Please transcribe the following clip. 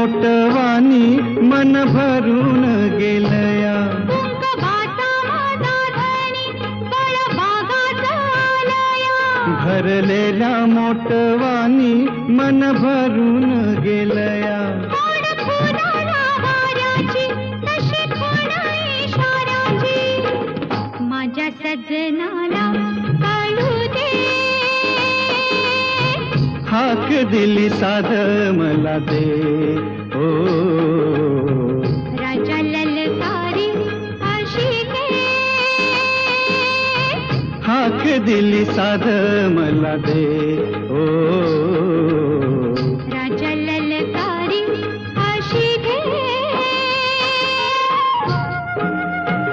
मोटवानी मन भरून गेलया. भरलेल्या मोटवानी मन भरून गेलया. माझ्या सजनाला कळू दे. हाक दिली साध मला दे. ओ राजा ललकारी आशिके. हाक दिली साध मला दे. ओ